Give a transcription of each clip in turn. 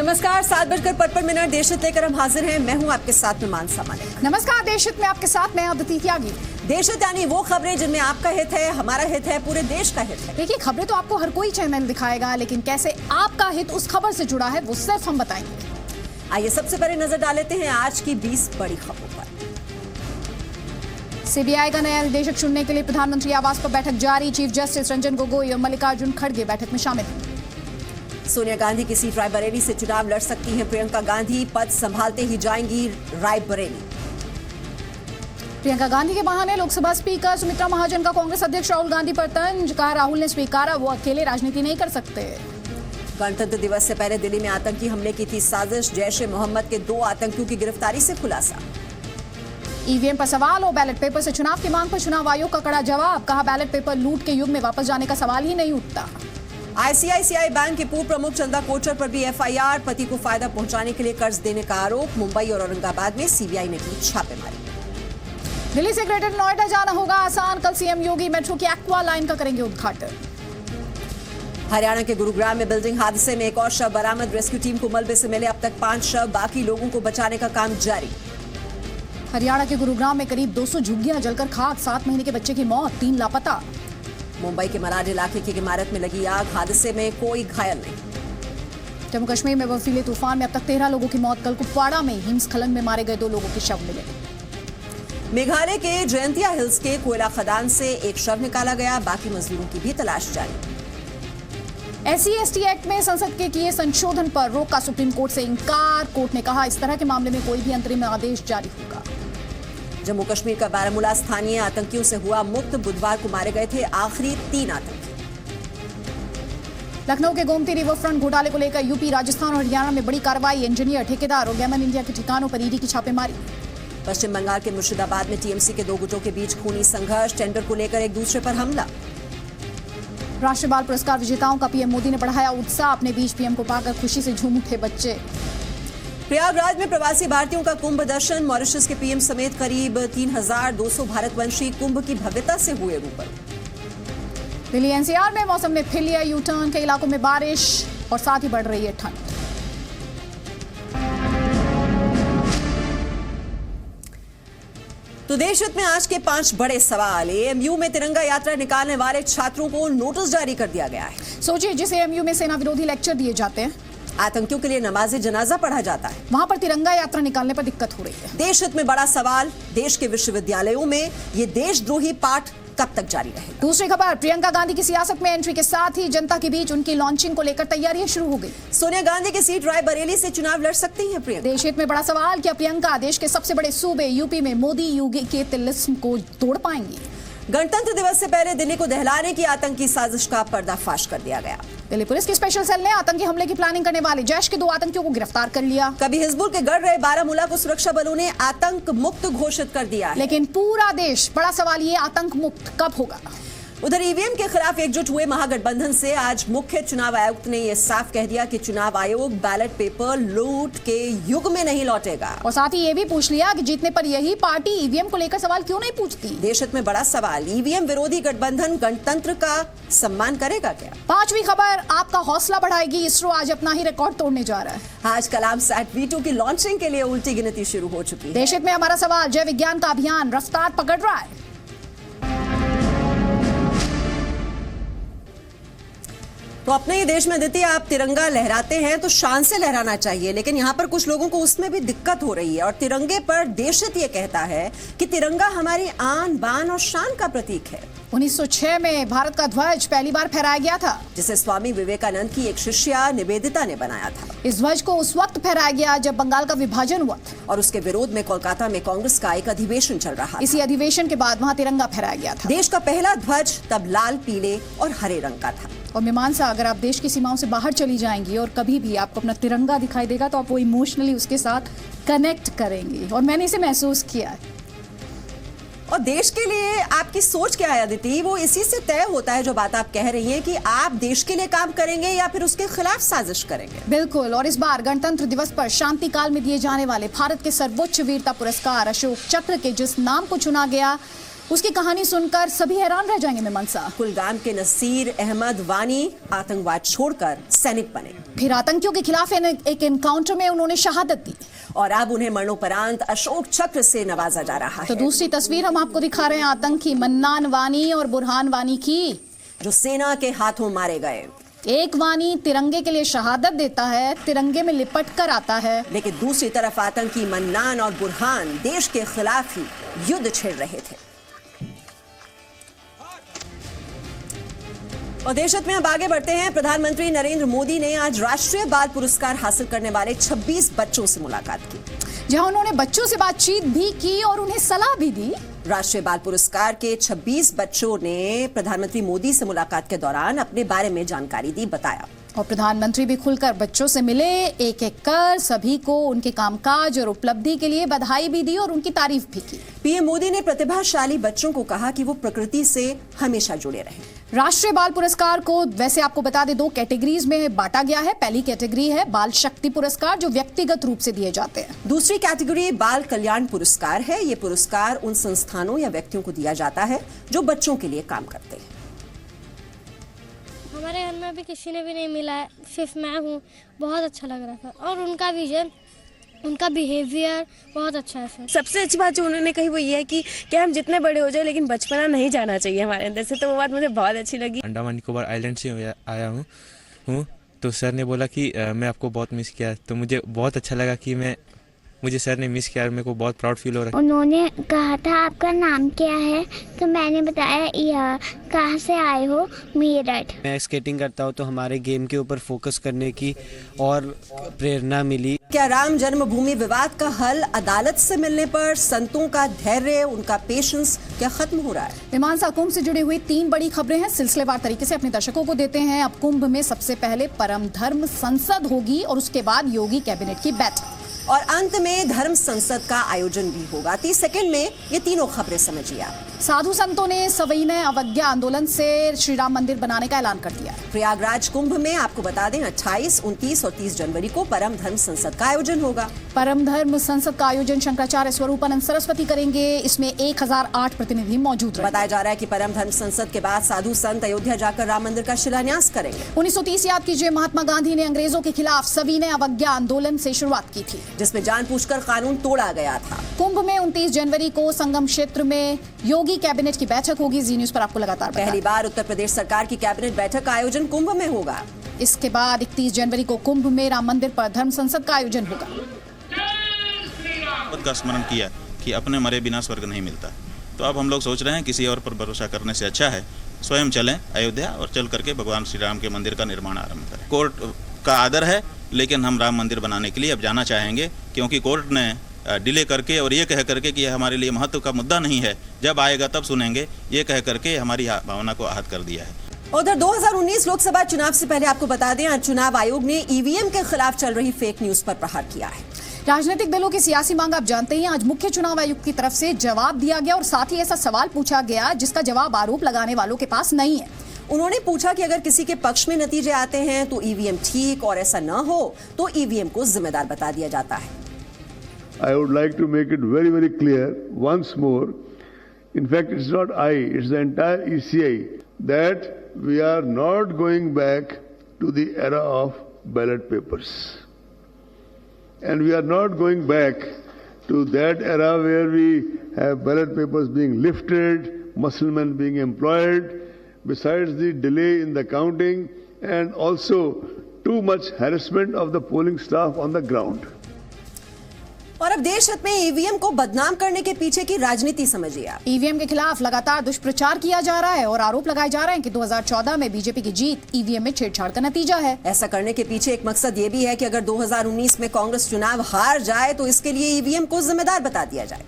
नमस्कार, 7:55 देशहित लेकर हम हाजिर हैं। मैं हूं आपके साथ में मानसा मालिक। नमस्कार, देशहित में आपके साथ मैं अदिति त्यागी। देशहित यानी वो खबरें जिनमें आपका हित है, हमारा हित है, पूरे देश का हित है। देखिए, खबरें तो आपको हर कोई चैनल दिखाएगा, लेकिन कैसे आपका हित उस खबर से जुड़ा है वो सिर्फ हम बताएंगे। आइए सबसे पहले नजर डाल लेते हैं आज की 20 बड़ी खबरों पर। सीबीआई का नया निदेशक चुनने के लिए प्रधानमंत्री आवास पर बैठक जारी। चीफ जस्टिस रंजन गोगोई और मल्लिकार्जुन खड़गे बैठक में शामिल। सोनिया गांधी की सीट रायबरेली से चुनाव लड़ सकती हैं प्रियंका गांधी। पद संभालते ही जाएंगी रायबरेली। प्रियंका गांधी के बहाने लोकसभा स्पीकर सुमित्रा महाजन का कांग्रेस अध्यक्ष राहुल गांधी पर तंज। कहा, राहुल ने स्वीकारा वो अकेले राजनीति नहीं कर सकते। गणतंत्र दिवस से पहले दिल्ली में आतंकी हमले की थी साजिश। जैश ए मोहम्मद के 2 आतंकियों की गिरफ्तारी से खुलासा। ईवीएम पर सवाल और बैलेट पेपर से चुनाव की मांग पर चुनाव आयोग का कड़ा जवाब। कहा, बैलेट पेपर लूट के युग में वापस जाने का सवाल ही नहीं उठता। आईसीआईसीआई बैंक के पूर्व प्रमुख चंदा कोचर पर भी एफआईआर। पति को फायदा पहुंचाने के लिए कर्ज देने का आरोप। मुंबई और औरंगाबाद में सीबीआई ने की छापेमारी। दिल्ली से ग्रेटर नोएडा जाना होगा आसान। कल सीएम योगी मेट्रो की एक्वा लाइन का करेंगे उद्घाटन। हरियाणा के गुरुग्राम में बिल्डिंग हादसे में एक और शव बरामद। रेस्क्यू टीम को मलबे से मिले अब तक 5 शव। बाकी लोगों को बचाने का काम जारी। हरियाणा के गुरुग्राम में करीब 200 झुग्गियां जलकर खाक। 7 महीने के बच्चे की मौत, 3 लापता। मुंबई के मराड इलाके की इमारत में लगी आग। हादसे में कोई घायल नहीं। जम्मू कश्मीर में बर्फीले तूफान में अब तक 13 लोगों की मौत। कल कुपवाड़ा में हिमस्खलन में मारे गए 2 लोगों के शव मिले। मेघालय के जयंतिया हिल्स के कोयला खदान से एक शव निकाला गया। बाकी मजदूरों की भी तलाश जारी। SC/ST एक्ट में संसद के किए संशोधन पर रोक का सुप्रीम कोर्ट से इंकार। कोर्ट ने कहा, इस तरह के मामले में कोई भी अंतरिम आदेश जारी होगा। जम्मू कश्मीर का बारामूला स्थानीय आतंकियों से हुआ मुक्त। बुधवार को मारे गए थे आखिरी 3 आतंकी। लखनऊ के गोमती रिवर फ्रंट घोटाले को लेकर यूपी, राजस्थान और हरियाणा में बड़ी कार्रवाई। इंजीनियर, ठेकेदार और गैमन इंडिया के ठिकानों पर ईडी की छापेमारी। पश्चिम बंगाल के मुर्शिदाबाद में टीएमसी के 2 गुटों के बीच खूनी संघर्ष। टेंडर को लेकर एक दूसरे पर हमला। राष्ट्रीय बाल पुरस्कार विजेताओं का पीएम मोदी ने बढ़ाया उत्साह। अपने बीच पीएम को पाकर खुशी से झूम उठे बच्चे। प्रयागराज में प्रवासी भारतीयों का कुंभ दर्शन। मॉरिशस के पीएम समेत करीब 3200 भारतवंशी कुंभ की भव्यता से हुए रूबरू। दिल्ली एनसीआर में मौसम ने फिर लिया यू टर्न। कई इलाकों में बारिश और साथ ही बढ़ रही है ठंड। तो देशहित में आज के 5 बड़े सवाल। एएमयू में तिरंगा यात्रा निकालने वाले छात्रों को नोटिस जारी कर दिया गया है। सोचिए, जिस एएमयू में सेना विरोधी लेक्चर दिए जाते हैं, आतंकियों के लिए नमाज़े जनाजा पढ़ा जाता है, वहां पर तिरंगा यात्रा निकालने पर दिक्कत हो रही है। देशहित में बड़ा सवाल, देश के विश्वविद्यालयों में ये देशद्रोही पाठ कब तक जारी रहेगा। दूसरी खबर, प्रियंका गांधी की सियासत में एंट्री के साथ ही जनता के बीच उनकी लॉन्चिंग को लेकर तैयारियां शुरू हो गई। सोनिया गांधी की सीट रायबरेली से चुनाव लड़ सकती हैं प्रियंका। देशहित में बड़ा सवाल, क्या प्रियंका देश के सबसे बड़े सूबे यूपी में मोदी योगी के तिलिस्म को तोड़ पाएंगी। गणतंत्र दिवस से पहले दिल्ली को दहलाने की आतंकी साजिश का पर्दाफाश कर दिया गया। दिल्ली पुलिस की स्पेशल सेल ने आतंकी हमले की प्लानिंग करने वाले जैश के 2 आतंकियों को गिरफ्तार कर लिया। कभी हिजबुल के गढ़ रहे बारामूला को सुरक्षा बलों ने आतंक मुक्त घोषित कर दिया है। लेकिन पूरा देश, बड़ा सवाल ये, आतंक मुक्त कब होगा। उधर ईवीएम के खिलाफ एकजुट हुए महागठबंधन से आज मुख्य चुनाव आयुक्त ने यह साफ कह दिया कि चुनाव आयोग बैलेट पेपर लूट के युग में नहीं लौटेगा। और साथ ही ये भी पूछ लिया कि जीतने पर यही पार्टी ईवीएम को लेकर सवाल क्यों नहीं पूछती। देशहित में बड़ा सवाल, ईवीएम विरोधी गठबंधन गणतंत्र का सम्मान करेगा क्या। 5वीं खबर, आपका हौसला बढ़ाएगी। इसरो आज अपना ही रिकॉर्ड तोड़ने जा रहा है। आज कलाम सैट V2 की लॉन्चिंग के लिए उल्टी गिनती शुरू हो चुकी है। देशहित में हमारा सवाल, जय विज्ञान का अभियान रफ्तार पकड़ रहा है। तो अपने ही देश में अदिति, आप तिरंगा लहराते हैं तो शान से लहराना चाहिए, लेकिन यहाँ पर कुछ लोगों को उसमें भी दिक्कत हो रही है। और तिरंगे पर देशहित ये कहता है कि तिरंगा हमारी आन बान और शान का प्रतीक है। 1906 में भारत का ध्वज पहली बार फहराया गया था, जिसे स्वामी विवेकानंद की एक शिष्या निवेदिता ने बनाया था। इस ध्वज को उस वक्त फहराया गया जब बंगाल का विभाजन हुआ था और उसके विरोध में कोलकाता में कांग्रेस का एक अधिवेशन चल रहा था। इसी अधिवेशन के बाद वहाँ तिरंगा फहराया गया था। देश का पहला ध्वज तब लाल, पीले और हरे रंग का था। और मीमांसा, अगर आप देश की सीमाओं से बाहर चली जाएंगी और कभी भी आपको अपना तिरंगा दिखाई देगा तो आप वो इमोशनली उसके साथ कनेक्ट करेंगी। और मैंने इसे महसूस किया है। और देश के लिए आपकी सोच क्या है अदिति, वो इसी से तय होता है जो बात आप कह रही हैं कि आप देश के लिए काम करेंगे या फिर उसके खिलाफ साजिश करेंगे। बिल्कुल। और इस बार गणतंत्र दिवस पर शांति काल में दिए जाने वाले भारत के सर्वोच्च वीरता पुरस्कार अशोक चक्र के जिस नाम को चुना गया उसकी कहानी सुनकर सभी हैरान रह जाएंगे मीमांसा। कुलगाम के नसीर अहमद वानी आतंकवाद छोड़कर सैनिक बने, फिर आतंकियों के खिलाफ एक एनकाउंटर में उन्होंने शहादत दी और अब उन्हें मरणोपरांत अशोक चक्र से नवाजा जा रहा है। तो दूसरी तस्वीर हम आपको दिखा रहे हैं आतंकी मन्नान वानी और बुरहान वानी की, जो सेना के हाथों मारे गए। एक वानी तिरंगे के लिए शहादत देता है, तिरंगे में लिपट कर आता है, लेकिन दूसरी तरफ आतंकी मन्नान और बुरहान देश के खिलाफ ही युद्ध छेड़ रहे थे। और देश हित में अब आगे बढ़ते हैं। प्रधानमंत्री नरेंद्र मोदी ने आज राष्ट्रीय बाल पुरस्कार हासिल करने वाले 26 बच्चों से मुलाकात की, जहां उन्होंने बच्चों से बातचीत भी की और उन्हें सलाह भी दी। राष्ट्रीय बाल पुरस्कार के 26 बच्चों ने प्रधानमंत्री मोदी से मुलाकात के दौरान अपने बारे में जानकारी दी, बताया। और प्रधानमंत्री भी खुलकर बच्चों से मिले, एक एक कर सभी को उनके कामकाज और उपलब्धि के लिए बधाई भी दी और उनकी तारीफ भी की। पीएम मोदी ने प्रतिभाशाली बच्चों को कहा कि वो प्रकृति से हमेशा जुड़े रहें। राष्ट्रीय बाल पुरस्कार को वैसे आपको बता दें 2 कैटेगरीज में बांटा गया है। पहली कैटेगरी है बाल शक्ति पुरस्कार, जो व्यक्तिगत रूप से दिए जाते हैं। दूसरी कैटेगरी बाल कल्याण पुरस्कार है। ये पुरस्कार उन संस्थानों या व्यक्तियों को दिया जाता है जो बच्चों के लिए काम करते हैं। हमारे घर में अभी किसी ने भी नहीं मिला है, सिर्फ मैं हूँ। बहुत अच्छा लग रहा था और उनका विजन, उनका बिहेवियर बहुत अच्छा है। सबसे अच्छी बात जो उन्होंने कही वो ये है कि हम जितने बड़े हो जाए लेकिन बचपना नहीं जाना चाहिए हमारे अंदर से, तो वो बात मुझे बहुत अच्छी लगी। अंडमान निकोबार आइलैंड से आया हूँ तो सर ने बोला कि मैं आपको बहुत मिस किया, तो मुझे बहुत अच्छा लगा कि मुझे सर ने मिस किया और मेरे को बहुत प्राउड फील हो रहा है। उन्होंने कहा था आपका नाम क्या है, तो मैंने बताया कहाँ से आए हो, मेरठ। मैं स्केटिंग करता हूँ तो हमारे गेम के ऊपर फोकस करने की और प्रेरणा मिली। क्या राम जन्मभूमि विवाद का हल अदालत से मिलने पर संतों का धैर्य, उनका पेशेंस क्या खत्म हो रहा है? मीमांसा, कुंभ से जुड़ी हुई 3 बड़ी खबरें हैं, सिलसिलेवार तरीके से अपने दर्शकों को देते हैं। अब कुंभ में सबसे पहले परम धर्म संसद होगी और उसके बाद योगी कैबिनेट की बैठक और अंत में धर्म संसद का आयोजन भी होगा। 30 सेकंड में ये तीनों खबरें समझिए आप। साधु संतों ने सविनय अवज्ञा आंदोलन से श्री राम मंदिर बनाने का ऐलान कर दिया। प्रयागराज कुंभ में आपको बता दें 28, 29 और 30 जनवरी को परम धर्म संसद का आयोजन होगा। परम धर्म संसद का आयोजन शंकराचार्य स्वरूपानंद सरस्वती करेंगे। इसमें 1008 प्रतिनिधि मौजूद रहेंगे। बताया जा रहा है कि परम धर्म संसद के बाद साधु संत अयोध्या जाकर राम मंदिर का शिलान्यास करेंगे। 1930 याद कीजिए, महात्मा गांधी ने अंग्रेजों के खिलाफ सविनय अवज्ञा आंदोलन से शुरुआत की थी, जिसमें जानबूझकर कानून तोड़ा गया था। कुंभ में 29 जनवरी को संगम क्षेत्र में योगी कैबिनेट की बैठक होगी। जी न्यूज पर आपको लगातार पहली बार उत्तर प्रदेश सरकार की कैबिनेट बैठक का आयोजन कुंभ में होगा। इसके बाद 31 जनवरी को कुंभ में राम मंदिर पर धर्म संसद का आयोजन होगा। का स्मरण किया कि अपने मरे बिना स्वर्ग नहीं मिलता, तो अब हम लोग सोच रहे हैं किसी और पर भरोसा करने से अच्छा है स्वयं चलें अयोध्या और चल करके भगवान श्री राम के मंदिर का निर्माण आरंभ करें। कोर्ट का आदर है, लेकिन हम राम मंदिर बनाने के लिए अब जाना चाहेंगे, क्योंकि कोर्ट ने डिले करके और ये कह करके कि यह हमारे लिए महत्व का मुद्दा नहीं है, जब आएगा तब सुनेंगे, ये कह करके हमारी भावना को आहत कर दिया है। उधर 2019 लोकसभा चुनाव से पहले आपको बता दें, आज चुनाव आयोग ने ईवीएम के खिलाफ चल रही फेक न्यूज पर प्रहार किया है। राजनीतिक दलों की सियासी मांग आप जानते हैं। आज मुख्य चुनाव आयुक्त की तरफ से जवाब दिया गया और साथ ही ऐसा सवाल पूछा गया जिसका जवाब आरोप लगाने वालों के पास नहीं है। उन्होंने पूछा कि अगर किसी के पक्ष में नतीजे आते हैं तो ईवीएम ठीक, और ऐसा न हो तो ईवीएम को जिम्मेदार बता दिया जाता है। I would like to make it very, very clear once more. In fact, it's not I, it's the entire ECI, that we are not going back to the era of ballot papers. And we are not going back to that era where we have ballot papers being lifted, musclemen being employed, besides the delay in the counting and also too much harassment of the polling staff on the ground. और अब देश हित में EVM को बदनाम करने के पीछे की राजनीति समझिए आप। ईवीएम के खिलाफ लगातार दुष्प्रचार किया जा रहा है और आरोप लगाए जा रहे हैं कि 2014 में बीजेपी की जीत ईवीएम में छेड़छाड़ का नतीजा है। ऐसा करने के पीछे एक मकसद ये भी है कि अगर 2019 में कांग्रेस चुनाव हार जाए तो इसके लिए ईवीएम को जिम्मेदार बता दिया जाए।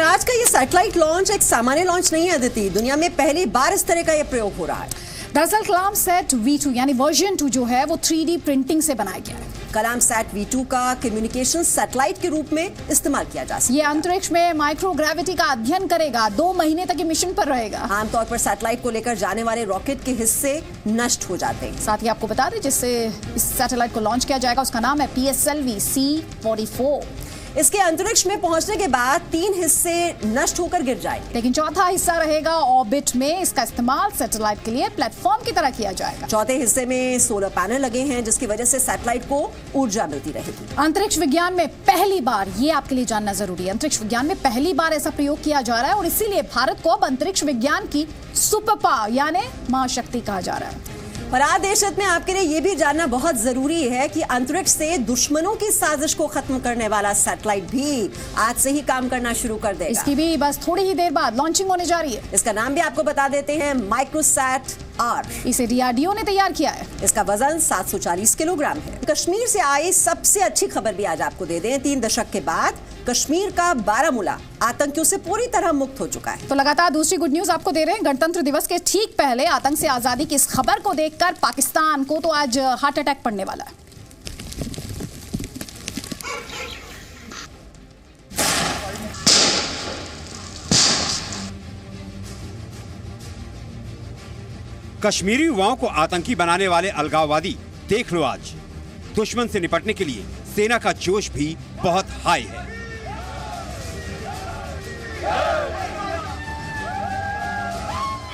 आज का ये सैटेलाइट लॉन्च एक सामान्य लॉन्च नहीं है अदिति, दुनिया में पहली बार इस तरह का ये प्रयोग हो रहा है। दरअसल कलाम सैट V2 यानी वर्जन 2 जो है वो 3D प्रिंटिंग से बनाया गया है। कलाम सैट V2 का कम्युनिकेशन सैटेलाइट के रूप में इस्तेमाल किया जा सकता है। ये अंतरिक्ष में माइक्रोग्रेविटी का अध्ययन करेगा, 2 महीने तक ये मिशन पर रहेगा। आमतौर पर सैटेलाइट को लेकर जाने वाले रॉकेट के हिस्से नष्ट हो जाते हैं। साथ ही आपको बता दें जिससे इस सैटेलाइट को लॉन्च किया जाएगा उसका नाम है PSLV C-44। इसके अंतरिक्ष में पहुंचने के बाद 3 हिस्से नष्ट होकर गिर जाएंगे, लेकिन चौथा हिस्सा रहेगा ऑर्बिट में। इसका इस्तेमाल सैटेलाइट के लिए प्लेटफॉर्म की तरह किया जाएगा। चौथे हिस्से में सोलर पैनल लगे हैं, जिसकी वजह से सैटेलाइट को ऊर्जा मिलती रहेगी। अंतरिक्ष विज्ञान में पहली बार, ये आपके लिए जानना जरूरी है, अंतरिक्ष विज्ञान में पहली बार ऐसा प्रयोग किया जा रहा है और इसीलिए भारत को अब अंतरिक्ष विज्ञान की सुपर पावर यानी महाशक्ति कहा जा रहा है। और आज देशहित में आपके लिए ये भी जानना बहुत जरूरी है कि अंतरिक्ष से दुश्मनों की साजिश को खत्म करने वाला सैटेलाइट भी आज से ही काम करना शुरू कर देगा। इसकी भी बस थोड़ी ही देर बाद लॉन्चिंग होने जा रही है। इसका नाम भी आपको बता देते हैं, माइक्रोसैट R। इसे DRDO ने तैयार किया है। इसका वजन 740 किलोग्राम है। कश्मीर से आई सबसे अच्छी खबर भी आज आपको दे दें। 3 दशक के बाद कश्मीर का बारामूला आतंकियों से पूरी तरह मुक्त हो चुका है। तो लगातार दूसरी गुड न्यूज आपको दे रहे हैं। गणतंत्र दिवस के ठीक पहले आतंक से आजादी की इस खबर को देखकर पाकिस्तान को तो आज हार्ट अटैक पड़ने वाला है। कश्मीरी युवाओं को आतंकी बनाने वाले अलगाववादी देख लो आज। दुश्मन से निपटने के लिए सेना का जोश भी बहुत हाई है।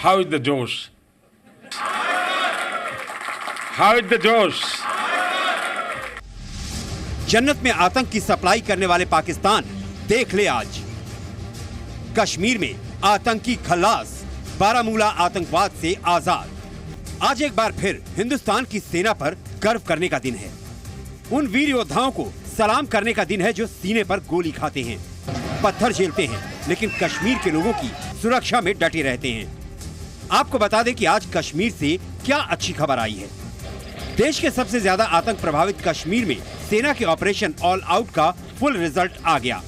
How is the Josh? How is the Josh? जन्नत में आतंक की सप्लाई करने वाले पाकिस्तान देख ले आज। कश्मीर में आतंकी खल्लास, बारामूला आतंकवाद से आजाद। आज एक बार फिर हिंदुस्तान की सेना पर गर्व करने का दिन है। उन वीर योद्धाओं को सलाम करने का दिन है जो सीने पर गोली खाते हैं, पत्थर झेलते हैं, लेकिन कश्मीर के लोगों की सुरक्षा में डटे रहते हैं। आपको बता दें कि आज कश्मीर से क्या अच्छी खबर आई है। देश के सबसे ज्यादा आतंक प्रभावित कश्मीर में सेना के ऑपरेशन ऑल आउट का फुल रिजल्ट आ गया।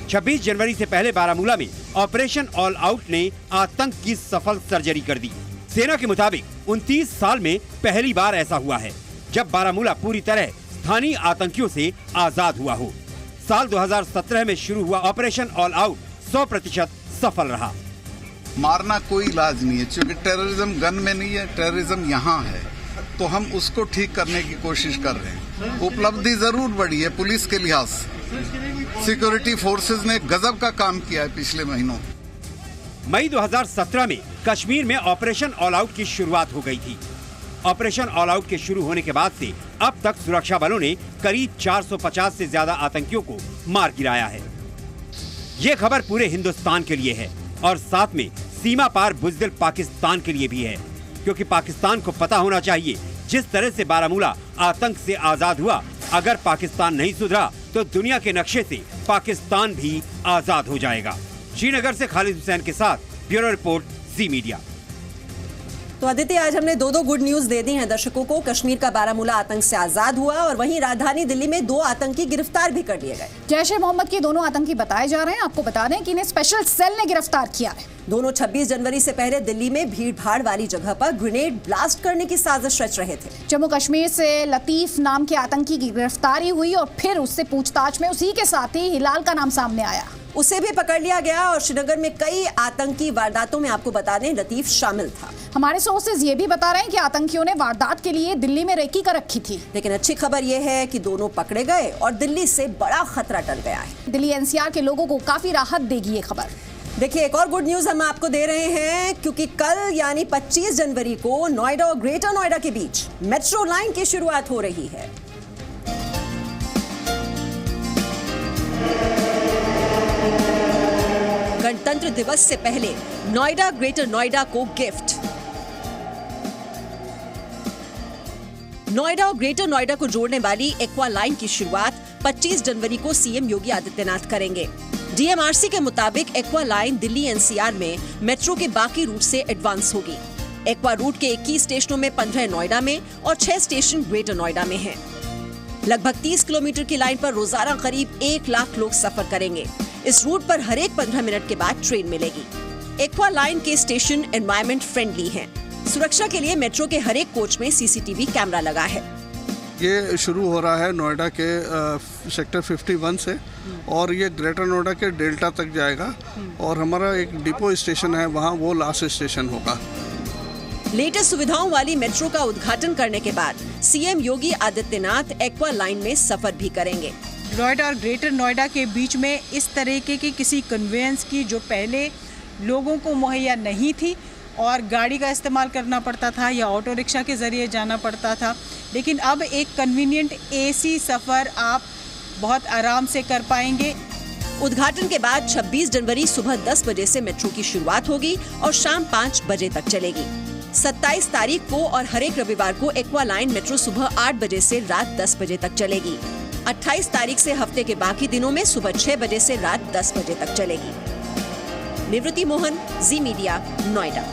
26 जनवरी से पहले बारामूला में ऑपरेशन ऑल आउट ने आतंक की सफल सर्जरी कर दी। सेना के मुताबिक 29 साल में पहली बार ऐसा हुआ है जब बारामूला पूरी तरह स्थानीय आतंकियों से आजाद हुआ हो। साल 2017 में शुरू हुआ ऑपरेशन ऑल आउट 100% सफल रहा। मारना कोई इलाज नहीं है, क्योंकि टेररिज्म गन में नहीं है, टेररिज्म यहाँ है, तो हम उसको ठीक करने की कोशिश कर रहे हैं। उपलब्धि जरूर बढ़ी है पुलिस के लिहाज से। सिक्योरिटी फोर्सेज ने गजब का काम किया है पिछले महीनों। मई 2017 में कश्मीर में ऑपरेशन ऑल आउट की शुरुआत हो गई थी। ऑपरेशन ऑल आउट के शुरू होने के बाद से अब तक सुरक्षा बलों ने करीब 450 से ज्यादा आतंकियों को मार गिराया है। ये खबर पूरे हिंदुस्तान के लिए है और साथ में सीमा पार बुज़दिल पाकिस्तान के लिए भी है, क्योंकि पाकिस्तान को पता होना चाहिए जिस तरह से बारामूला आतंक से आजाद हुआ, अगर पाकिस्तान नहीं सुधरा तो दुनिया के नक्शे से पाकिस्तान भी आजाद हो जाएगा। श्रीनगर से खालिद हुसैन के साथ ब्यूरो रिपोर्ट, जी मीडिया। तो आदित्य, आज हमने 2 गुड न्यूज दे दी हैं दर्शकों को। कश्मीर का बारामूला आतंक से आजाद हुआ और वहीं राजधानी दिल्ली में 2 आतंकी गिरफ्तार भी कर लिए गए। जैश-ए-मोहम्मद के दोनों आतंकी बताए जा रहे हैं। आपको बता दें कि इन्हें स्पेशल सेल ने गिरफ्तार किया है। दोनों 26 जनवरी से पहले दिल्ली में भीड़-भाड़ वाली जगह पर ग्रेनेड ब्लास्ट करने की साजिश रच रहे थे। जम्मू कश्मीर से लतीफ नाम के आतंकी की गिरफ्तारी हुई और फिर उससे पूछताछ में उसी के साथ ही हिलाल का नाम सामने आया। उसे भी पकड़ लिया गया और श्रीनगर में कई आतंकी वारदातों में आपको बता दें लतीफ शामिल था। हमारे सोर्सेज ये भी बता रहे हैं कि आतंकियों ने वारदात के लिए दिल्ली में रेकी कर रखी थी। लेकिन अच्छी खबर यह है कि दोनों पकड़े गए और दिल्ली से बड़ा खतरा टल गया है। दिल्ली NCR के लोगों को काफी राहत देगी ये खबर। देखिए, एक और गुड न्यूज हम आपको दे रहे हैं, क्योंकि कल यानी 25 जनवरी को नोएडा और ग्रेटर नोएडा के बीच मेट्रो लाइन की शुरुआत हो रही है। गणतंत्र दिवस से पहले नोएडा ग्रेटर नोएडा को गिफ्ट। नोएडा और ग्रेटर नोएडा को जोड़ने वाली एक्वा लाइन की शुरुआत 25 जनवरी को सीएम योगी आदित्यनाथ करेंगे। DMRC के मुताबिक एक्वा लाइन दिल्ली NCR में मेट्रो के बाकी रूट से एडवांस होगी। एक्वा रूट के 21 स्टेशनों में 15 नोएडा में और 6 स्टेशन ग्रेटर नोएडा में हैं। लगभग 30 किलोमीटर की लाइन पर रोजाना करीब 1 लाख लोग सफर करेंगे। इस रूट पर हर एक 15 मिनट के बाद ट्रेन मिलेगी। एक्वा लाइन के स्टेशन एनवायरमेंट फ्रेंडली हैं। सुरक्षा के लिए मेट्रो के हर एक कोच में CCTV कैमरा लगा है। ये शुरू हो रहा है नोएडा के सेक्टर 51 से और ये ग्रेटर नोएडा के डेल्टा तक जाएगा और हमारा एक डिपो स्टेशन है, वहाँ वो लास्ट स्टेशन होगा। लेटेस्ट सुविधाओं वाली मेट्रो का उद्घाटन करने के बाद CM Yogi Adityanath aqua line में सफर भी करेंगे। नोएडा और ग्रेटर नोएडा के बीच में इस तरीके की किसी कन्वेंस की जो पहले लोगों को मुहैया नहीं थी और गाड़ी का इस्तेमाल करना पड़ता था या ऑटो रिक्शा के ज़रिए जाना पड़ता था, लेकिन अब एक कन्वीनियंट एसी सफ़र आप बहुत आराम से कर पाएंगे। उद्घाटन के बाद 26 जनवरी सुबह 10 बजे से मेट्रो की शुरुआत होगी और शाम 5 बजे तक चलेगी। 27 तारीख को और हर एक रविवार को एक्वा लाइन मेट्रो सुबह 8 बजे से रात 10 बजे तक चलेगी। 28 तारीख से हफ्ते के बाकी दिनों में सुबह 6 बजे से रात 10 बजे तक चलेगी। निवृत्ति मोहन, जी मीडिया, नोएडा।